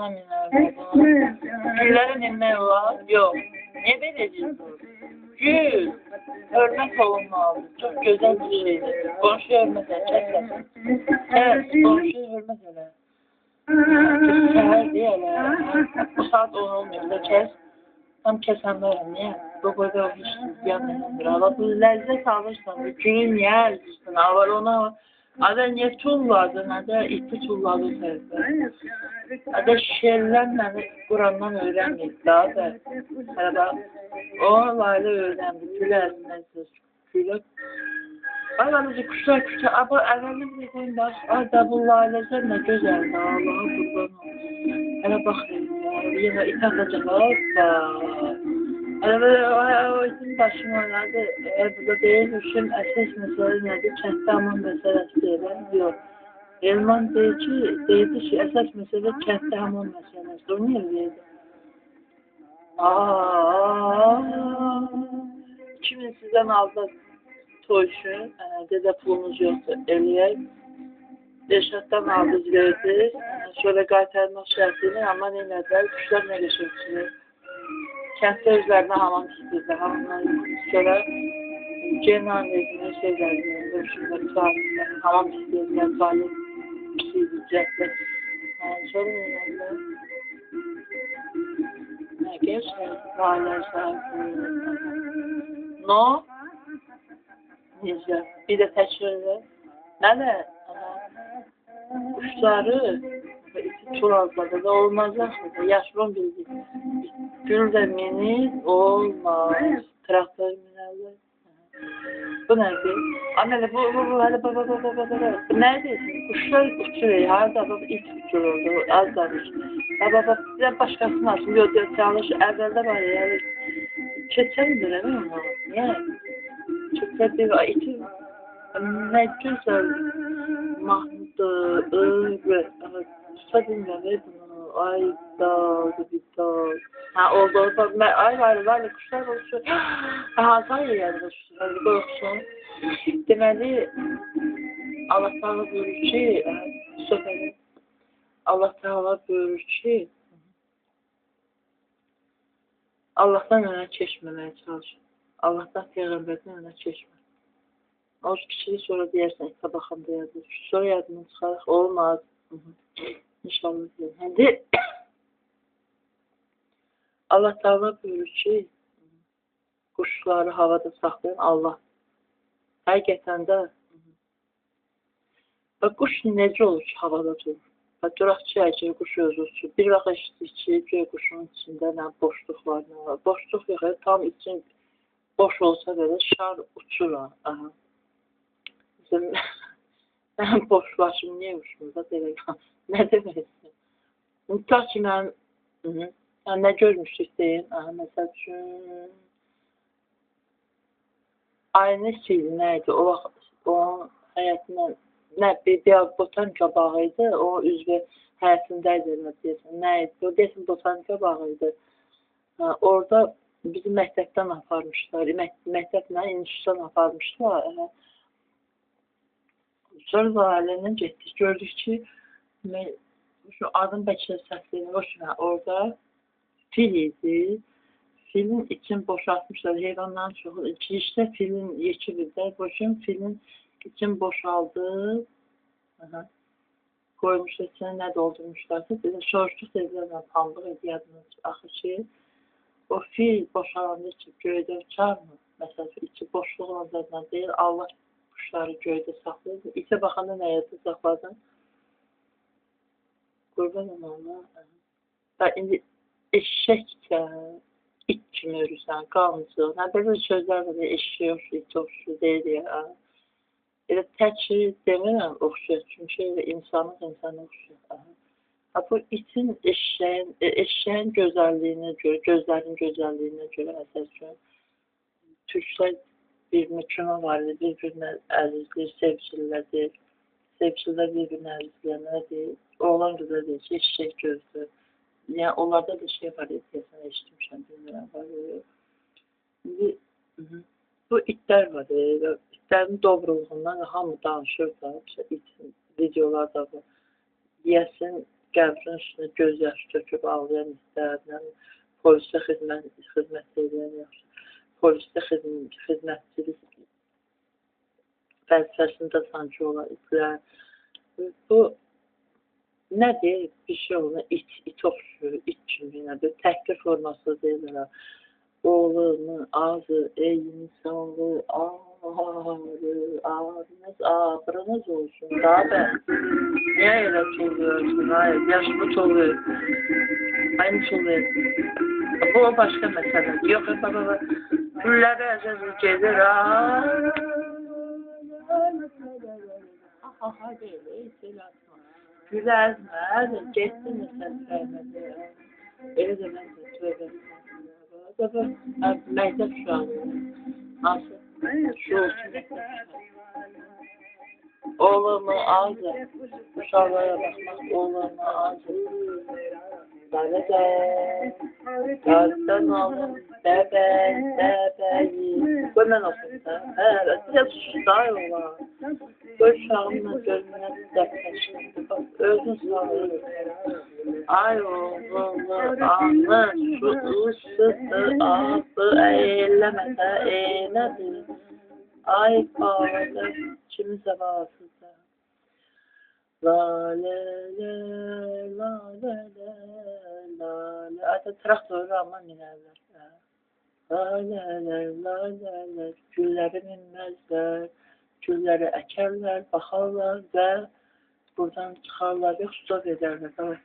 ağacına minərlər. Güllərə minmək olar? Yox. Niyə beləcəksiniz? Gül, hörmət olunmalıdır. Çox gözəl bir şeydir. Qonşuya hörmət elə, kəsəsin. Kəs, qonşuya hörmət elə. Səhər deyələ, bu saat 10 olmayıb da kəs. Tam kəsənlərəm, niyə? Bu boyda olmuşsun, yanmayındır. Allah bu ləzzət alırsan, gülü niyə ərzirsin? Avar ona, adə niyə tulladı, nədə iti tulladı səhərdə. Adə şişərlər məni Qurandan öyrənməyib da, adə. Hələ bax, o layla öyrəndi, gül ərzməzdir, gülə. Ay, anıcı, kuşlar, abı, əvvəli bir deyim, bax, adə bu layləzər nə gözəldir, Allah'a qurban olsun. Hələ baxın, yenə it atacaq, hoppa. Hələ o itin başım oynadı, burada deyilmişim, əsas məsələ nədir, kənddə aman məsələsi deyilən, yox. Elman deyildi ki, əsas məsələ kənddə aman məsələsi, o niyə deyildi? 2000 sizdən aldı toyşun, dedə pulunuz yoxdur, eləyək. Reşatdan aldınız, verdiniz, şöyle qaytarmaq şərtiyle, amma neylədilər, kuşlar nə geçirsiniz? Kənddə özlərinə hamam istəyirdi, hamamdan sonra genan edilmiş şeylərini, görüşürlər, hamam istəyirlər, tuvalet istəyirlər. Sonra neylədilər? Nə geçir? Ailə sahibi. No? Necə? Bir də təkrirlər. Nələ? Kuşları iti çoğaltmadı da olmazlar. Yaşlı bildik. Gül de minir olmaz. Traktör minerler. Bu nedir? Anne bu hele baba. Bu neredesin? Kuşlar uçuyor. Harada baba it uçuyordu. Az davranış. Baba bir başkasını açsın. Yok çalış. Evvelde var ya. Yani, keçendir değil mi? Niye? Çok kötü bir iti. Ne güzel. Mahmut'u, öyle, tutabimler ve bunu, ay dağdı bir dağ. Ha oldu, ay var, kuşlar olsun. Hazır yerler kuşlar, olsun. Deməli, Allah Teala buyurur ki, söhbəti, Allah Teala buyurur ki, Allah'tan önə keçməməyə çalışın. Allah'tan Peyğəmbərdən önə keçmə. O kişiyi sonra deyərsən, itə baxanda yazır. Sonra yadını çıxarıq, olmaz. İnşallah deyir. Həndi Allah Teala buyurur ki, quşları havada saxlayan Allah. Həqiqətən də quş necə olur ki, havada durur? Duraqçı əcəyə quş özü uçur. Bir vaxt eşitdik ki, quşun içində boşluq var. Boşluq yox, tam için boş olsa belə şar uçur. Mən boş başım niyə uçmur da belə nə deməksin? Tutaq ki, mən nə görmüşdük deyin, məsəl üçün aynı sili nə idi? O vaxt onun həyatından bir botanika bağı idi, o üzvü həyatındaydı deyəsən, nə idi? O deyəsən botanika bağı idi. Orada bizi məktəbdən aparmışlar, məktəblə institutdan aparmışlar. Sonra da ailəndən getdik, gördük ki, şu adım bəlkə səsləyir, orada fil idi, filin için boşaltmışlar, heyvanların çoxu, girişdə filin yekibirdə, filin için boşaldı, koymuşlar, içine nə doldurmuşlarsa, bir də soruşduq dedilərlə pambıq idi, yadınız axı ki, o fil boşalanda ki, göydə uçarmı? Məsələn, içi boşluq olanlardan deyil, Allah kuşları göydə saxlayır. İçə baxanda nə yazı saxladın? Qurban ona. İndi eşəklə it kimi örürsən, qalmıcıq. Belə sözlər var, eşək yoxdur, it yoxdur, deyil ya. Elə tək demirəm, oxşuyur. Çünki insanlıq insana oxşuyur. Bu itin eşeğin gözəlliyinə görə, gözlərin gözəlliyinə görə əsas üçün Türklər bir mükümə var idi, bir-birinə əzizləyir, sevgililərdir. Sevgililər bir-birinə əzizləyənlərdir. Oğlan qıza deyir ki, eşək gözdür. Yəni, onlarda da şey var, deyəsən, eşitmişəm, bilmirəm, var. Bu itlər var, itlərin dobruluğundan hamı danışır da, itin videolar da var. Deyəsin, qəbrin üstünə göz yaşı töküb ağlayan istərdən, polisdə xidmət edən yaxşı. Polisdə xidmətçilik vəzifəsində sanki olan itlər. Bu nədir? Bir şey olur, it oxşur, it kimi nədir? Təhqir forması deyirlər. Oğlumun ağzı, ey insanlı, ağrınız olsun. Daha ben. Niye öyle çoluyorsun? Hayır, yaşımı çoluyor. Aynı çoluyor. Bu başka mesele. Yok, baba. Gülleri ezeli gelir. Ha değil, ey Gül ezmez, geçsin seslerine. Öyle de ben de tövbe. Baba, meydap şu an. Nasıl? Şu olsun. Oğlumu aldı. Uşaqlara baxmaq, oğlumu aldı. Qardan alın, bəbəyi. Qoy mən oxuyum da. Sizə susday olar. Qoy uşağımla gözünə dəbləşdirdi. Bax, özün sağlayır. Ay oğlumu alır, şu ısıdı, ağzı eyləməsə eylədir. Ay bağladı, kimsə varsızda. La la la la la la la la. Ayda traktoru amma minərlər. La la la la la la. Gülləri minməzlər, gülləri əkərlər, baxarlar və buradan çıxarlar, yox, stop edərlər.